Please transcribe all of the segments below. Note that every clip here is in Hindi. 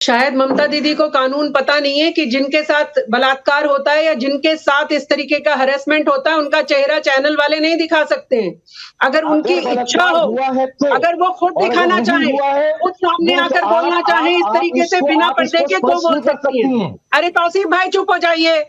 शायद ममता दीदी को कानून पता नहीं है कि जिनके साथ बलात्कार होता है या जिनके साथ इस तरीके का हैरेसमेंट होता है, उनका चेहरा चैनल वाले नहीं दिखा सकते हैं। अगर उनकी इच्छा हो, अगर वो खुद दिखाना चाहे, खुद सामने आकर बोलना चाहे इस तरीके से बिना पर्दे के, तो बोल सकती हैं। अरे तौसीफ भाई चुप हो जाइए,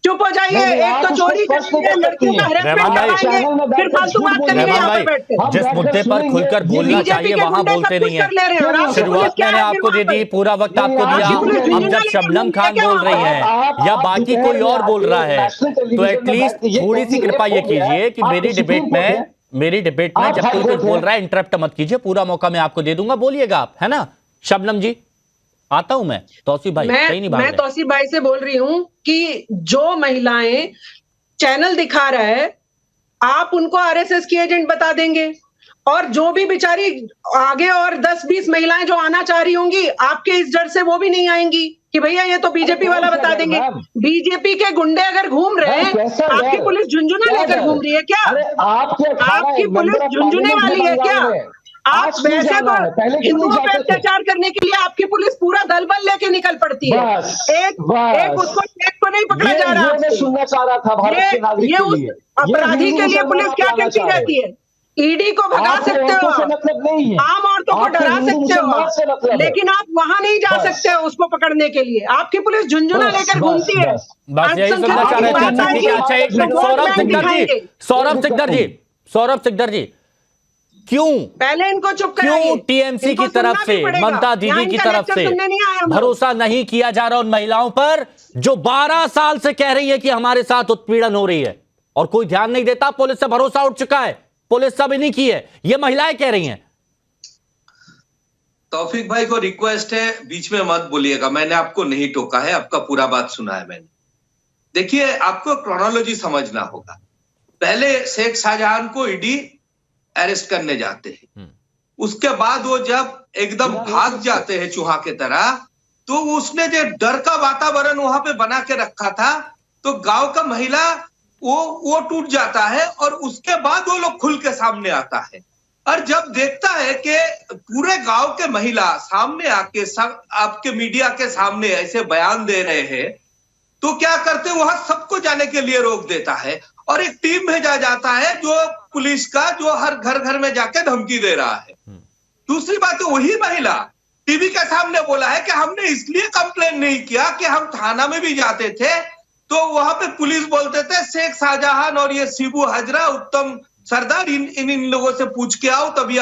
चुप हो जाइए। एक तो चोरी करेंगे, लड़कियों का हैरेसमेंट कराएंगे, फिर फालतू बात करेंगे यहाँ पे बैठ के। जिस मुद्दे पर खुलकर बोलना चाहिए वहाँ बोलते नहीं है। शुरुआत मैंने आपको दे दी, पूरा वक्त आपको दिया। अब जब शबनम खान बोल रही है या बाकी कोई और बोल रहा है, तो एटलीस्ट थोड़ी सी कृपा ये कीजिए कि मेरी डिबेट में जब कोई कुछ बोल रहा है इंटरप्ट मत कीजिए। पूरा मौका मैं आपको दे दूंगा, बोलिएगा आप, है ना। शबनम जी आता हूं मैं, तौसीफ भाई कहीं नहीं भाग रहे। मैं तौसीफ भाई से बोल रही हूं कि जो महिलाएं चैनल दिखा रहा है, आप उनको आरएसएस की एजेंट बता देंगे, और जो भी बेचारी आगे और 10-20 महिलाएं जो आना चाह रही होंगी, आपके इस डर से वो भी नहीं आएंगी कि भैया ये तो बीजेपी वाला बता देंगे। बीजेपी के गुंडे अगर घूम रहे हैं, आपकी पुलिस झुंझुना लेकर घूम रही है क्या? आपकी पुलिस झुंझुने वाली है क्या? आप वैसे तो हिंदुओं पर अत्याचार करने के लिए आपकी पुलिस पूरा दल बल लेके निकल पड़ती है। एक उसको एक को नहीं पकड़ा जा रहा। सुनना चाह रहा था भारत के नागरिक ये उस अपराधी के लिए पुलिस क्या करती रहती है? ईडी को भगा सकते हो, मतलब नहीं है, आम औरतों को डरा सकते हो, लेकिन आप वहां नहीं जा सकते हो उसको पकड़ने के लिए। आपकी पुलिस झुंझुना लेकर घूमती है। बस यही सुनना चाह रहे थे। अच्छा एक मिनट, सौरभ सिकदर जी, क्यों पहले इनको चुप कराइए। क्यों टीएमसी की तरफ से, ममता दीदी की तरफ से भरोसा नहीं किया जा रहा उन महिलाओं पर जो 12 साल से कह रही है कि हमारे साथ उत्पीड़न हो रही है, और कोई ध्यान नहीं देता? पुलिस से भरोसा उठ चुका है, पुलिस सब नहीं की है, ये महिलाएं कह रही हैं। तौफीक भाई को रिक्वेस्ट है, बीच में मत बोलिएगा। मैंने आपको नहीं टोका है, आपका पूरा बात सुना है मैंने। देखिए, आपको क्रोनोलॉजी समझना होगा। पहले शेख शाहजहां को ईडी अरेस्ट करने जाते हैं, उसके बाद वो जब एकदम भाग जाते हैं चूहा की तरह, तो उसने जो डर का वातावरण वहां पे बना के रखा था, तो गांव का महिला वो टूट जाता है, और उसके बाद वो लोग खुल के सामने आता है। और जब देखता है कि पूरे गांव के महिला सामने आके सब आपके मीडिया के सामने ऐसे बयान दे रहे हैं, तो क्या करते, वहां सबको जाने के लिए रोक देता है, और एक टीम भेजा जाता है जो पुलिस का, जो हर घर घर में जाके धमकी दे रहा है। दूसरी बात, तो वही महिला टीवी के सामने बोला है कि हमने इसलिए कंप्लेन नहीं किया कि हम थाना में भी जाते थे, तो वहां पे पुलिस बोलते थे शेख शाहजहां और ये शिबू हजरा, उत्तम सरदार, इन लोगों से पूछ के आओ, तभी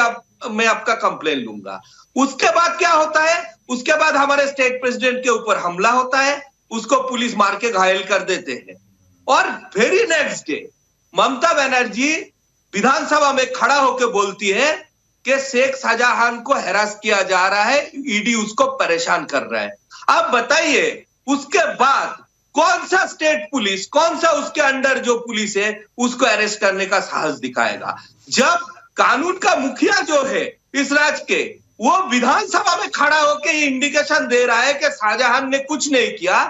मैं आपका कंप्लेन लूंगा। उसके बाद क्या होता है? उसके बाद हमारे स्टेट प्रेसिडेंट के ऊपर हमला होता है, उसको पुलिस मार के घायल कर देते हैं, और very next day Mamata Banerjee विधानसभा में खड़ा होकर बोलती है कि शेख शाहजहां को हैरास किया जा रहा है, ईडी उसको परेशान कर रहा है। आप बताइए, उसके बाद कौन सा स्टेट पुलिस, कौन सा उसके अंडर जो पुलिस है, उसको अरेस्ट करने का साहस दिखाएगा? जब कानून का मुखिया जो है इस राज्य के, वो विधानसभा में खड़ा होकर ये इंडिकेशन दे रहा है कि शाहजहां ने कुछ नहीं किया,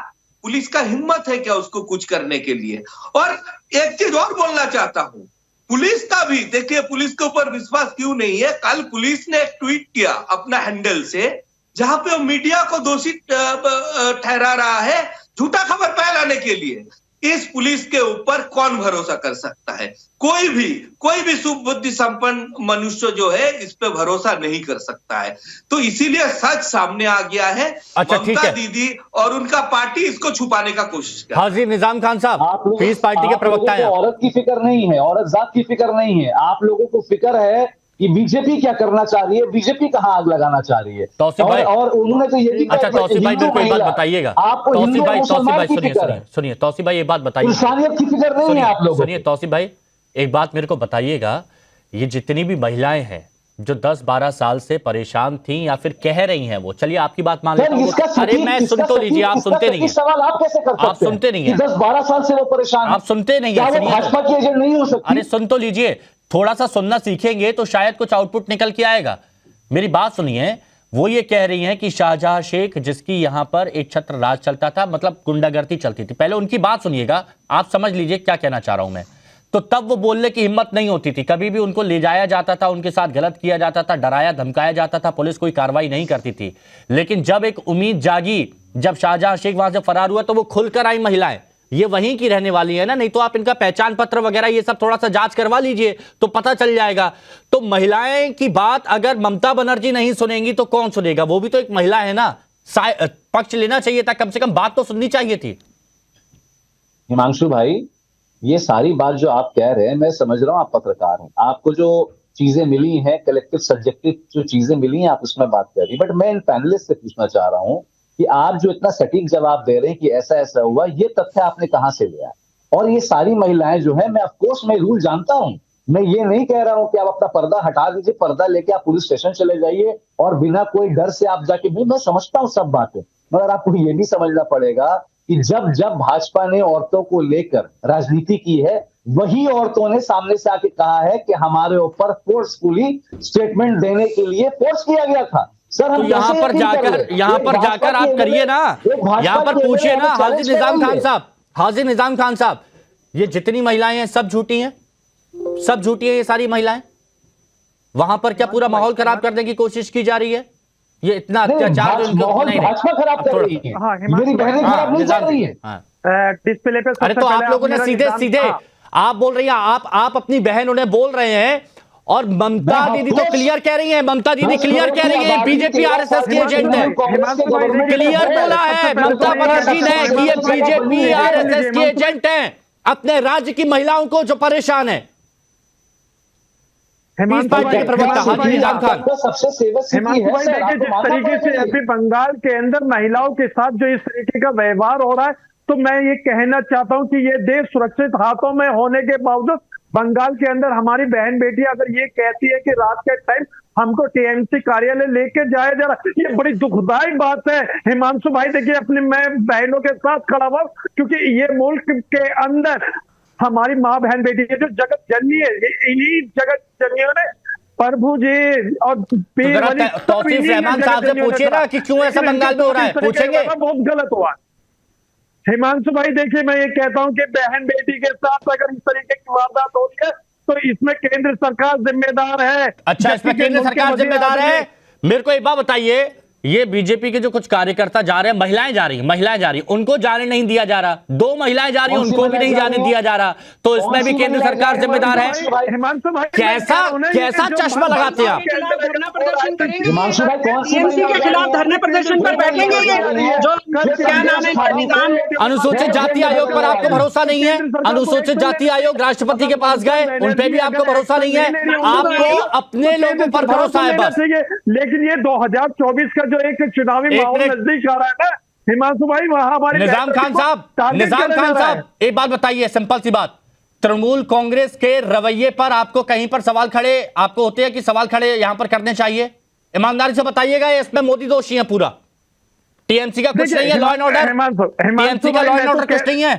पुलिस का हिम्मत है क्या उसको कुछ करने के लिए? और एक चीज और बोलना चाहता हूं, पुलिस का भी देखिए, पुलिस के ऊपर विश्वास क्यों नहीं है? कल पुलिस ने एक ट्वीट किया अपना हैंडल से, जहां पे वो मीडिया को दोषी ठहरा रहा है झूठा खबर फैलाने के लिए। इस पुलिस के ऊपर कौन भरोसा कर सकता है? कोई भी सुबुद्धि संपन्न मनुष्य जो है इस पे भरोसा नहीं कर सकता है। तो इसीलिए सच सामने आ गया है। अच्छा, ममता दीदी और उनका पार्टी इसको छुपाने का कोशिश कर। हाजी निजाम खान साहब, पीस पार्टी के प्रवक्ता हैं। औरत की फिक्र नहीं है, औरत जात की फिक्र नहीं है, आप लोगों को फिक्र है कि बीजेपी क्या करना चाह रही है, बीजेपी कहां आग लगाना चाह रही है। तौसीफ भाई, और उन्होंने तो ये, अच्छा तौसीफ भाई मेरे को एक बात बताइएगा। तौसीफ भाई सुनिए, तौसीफ भाई एक बात बताइए, इंसानियत की फिक्र नहीं है आप लोगों को। सुनिए तौसीफ भाई, एक बात मेरे को बताइएगा, ये जितनी भी महिलाएं हैं जो 10-12 साल से परेशान थी या फिर कह रही हैं, वो चलिए आपकी बात मान लेता हूं। अरे मैं सुन तो लीजिए, आप सुनते नहीं है। सवाल आप कैसे कर सकते हैं? आप सुनते नहीं है। 10-12 साल से वो परेशान, आप सुनते नहीं है। भाजपा की एजेंट नहीं हो सकती? अरे सुन तो लीजिए, थोड़ा सा सुनना सीखेंगे तो शायद कुछ आउटपुट निकल के आएगा। मेरी बात सुनिए, वो ये कह रही हैं कि शाहजहां शेख, जिसकी यहां पर एक छत्र राज चलता था, मतलब गुंडागर्दी चलती थी, पहले उनकी बात सुनिएगा, आप समझ लीजिए क्या कहना चाह रहा हूं मैं। तो तब वो बोलने की हिम्मत नहीं होती थी। कभी भी उनको ले जाया जाता था, उनके साथ गलत किया जाता था, डराया धमकाया जाता था, पुलिस कोई कार्रवाई नहीं करती थी। लेकिन जब एक उम्मीद जागी, जब शाहजहां शेख वहां से फरार हुआ, तो वो खुलकर आई महिलाएं। ये वहीं की रहने वाली है ना, नहीं तो आप इनका पहचान पत्र वगैरह ये सब थोड़ा सा जांच करवा लीजिए तो पता चल जाएगा। तो महिलाएं की बात अगर ममता बनर्जी नहीं सुनेंगी तो कौन सुनेगा? वो भी तो एक महिला है ना, पक्ष लेना चाहिए था, कम से कम बात तो सुननी चाहिए थी। हिमांशु भाई, ये सारी बात जो आप कह रहे हैं, मैं समझ रहा हूं आप पत्रकार हैं, आपको जो चीजें मिली हैं, कलेक्टिव सब्जेक्टिव जो चीजें मिली हैं, आप उसमें बात कर रही है। बट मैं इन पैनलिस्ट से पूछना चाह रहा हूं कि आप जो इतना सटीक जवाब दे रहे हैं कि ऐसा ऐसा हुआ, ये तथ्य आपने कहां से लिया? और ये सारी महिलाएं जो है, मैं ऑफकोर्स मैं रूल जानता हूं, मैं ये नहीं कह रहा हूं कि आप अपना पर्दा हटा दीजिए, पर्दा लेके आप पुलिस स्टेशन चले जाइए और बिना कोई डर से आप जाके भी, मैं समझता हूं सब बातें, मगर आपको ये भी समझना पड़ेगा कि जब जब भाजपा ने औरतों को लेकर राजनीति की है, वही औरतों ने सामने से आके कहा है कि हमारे ऊपर फोर्सफुली स्टेटमेंट देने के लिए फोर्स किया गया था। सर, हम तो यहां पर जाकर आप करिए ना, यहां पर पूछिए ना हाजी निजाम खान साहब, ये जितनी महिलाएं हैं सब झूठी हैं, सब झूठी है ये सारी महिलाएं। वहां पर क्या पूरा माहौल खराब करने की कोशिश की जा रही है? ये इतना अत्याचार जो इनके भाजपा खराब कर रही है, मेरी बहनें खराब नहीं कर रही है। डिस्प्ले पे अरे तो आप लोगों ने सीधे आप बोल रही हैं, आप अपनी बहन उन्हें बोल रहे हैं, और ममता दीदी तो क्लियर कह रही हैं, ममता दीदी क्लियर कह रही है बीजेपी आरएसएस की एजेंट है। क्लियर बोला है ममता बनर्जी ने कि ये बीजेपी आरएसएस की एजेंट हैं, अपने राज्य की महिलाओं को जो परेशान है। पार्टी के प्रवक्ता हाजी निजाम खान, सबसे सेवक हिमांशु भाई देखिए, जिस तरीके से अभी बंगाल के अंदर महिलाओं के साथ जो इस तरीके का व्यवहार हो रहा है, तो मैं ये कहना चाहता हूं कि ये देश सुरक्षित हाथों में होने के बावजूद बंगाल के अंदर हमारी बहन बेटी अगर ये कहती है कि रात के टाइम हमको टीएमसी कार्यालय लेके जाया जा रहा है, ये बड़ी दुखदायी बात है। हिमांशु भाई देखिए, अपनी मैं बहनों के साथ खड़ा हुआ, क्योंकि ये मुल्क के अंदर हमारी माँ बहन बेटी है जो जगत जननी है, इन्हीं जगत जननियों ने प्रभु जी और तौसीफ रहमान साहब से पूछिए ना कि क्यों ऐसा बंगाल में हो रहा है, पूछेंगे। बहुत गलत हुआ हिमांशु भाई। देखिए, मैं ये कहता हूं कि बहन बेटी के साथ अगर इस तरीके की वारदात हो रही है तो इसमें केंद्र सरकार जिम्मेदार है। अच्छा, इसमें केंद्र सरकार जिम्मेदार है? मेरे को एक बात बताइए, ये बीजेपी के जो कुछ कार्यकर्ता जा रहे हैं, महिलाएं जा रही हैं, उनको जाने नहीं दिया जा रहा, 2 महिलाएं जा रही हैं, उनको भी नहीं जाने दिया जा रहा, तो इसमें भी केंद्र सरकार जिम्मेदार है? हिमांशु भाई कैसा चश्मा लगाते हैं आप? धरना प्रदर्शन करेंगे, हिमांशु भाई कौन सी टीएमसी के खिलाफ धरने प्रदर्शन पर बैठेंगे, ये जो क्या नाम है निजाम। अनुसूचित जाति आयोग पर आपको भरोसा नहीं है? अनुसूचित जाति आयोग राष्ट्रपति के पास गए, उन पे भी आपको भरोसा नहीं है, आपको अपने लोगों पर भरोसा है बस। लेकिन ये 2024 का जो एक चुनावी माहौल नजदीक आ रहा है ना हिमांशु भाई, वहां हमारे निजाम खान साहब एक बात बताइए, सिंपल सी बात, तृणमूल कांग्रेस के रवैये पर आपको कहीं पर सवाल खड़े आपको होते हैं कि सवाल खड़े यहां पर करने चाहिए? ईमानदारी से बताइएगा, इसमें मोदी दोषी है पूरा, टीएमसी का कुछ नहीं है, लॉ एंड ऑर्डर, टीएमसी का लॉ एंड ऑर्डर कुछ नहीं है।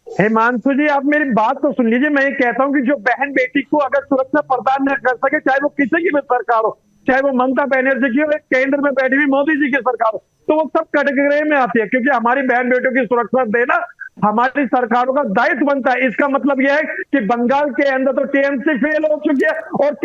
हिमांशु जी, आप मेरी बात तो सुन लीजिए। मैं ये कहता हूं कि जो बहन बेटी को अगर सुरक्षा प्रदान न कर सके, चाहे वो किसी की भी सरकार हो, चाहे वो ममता बनर्जी की हो, केंद्र में बैठी हुई मोदी जी की सरकार हो, तो वो सब कैटेगरी में आती है, क्योंकि हमारी बहन बेटियों की सुरक्षा देना हमारी सरकारों का दायित्व बनता है। इसका मतलब यह है कि बंगाल के अंदर तो टीएमसी फेल हो चुकी है और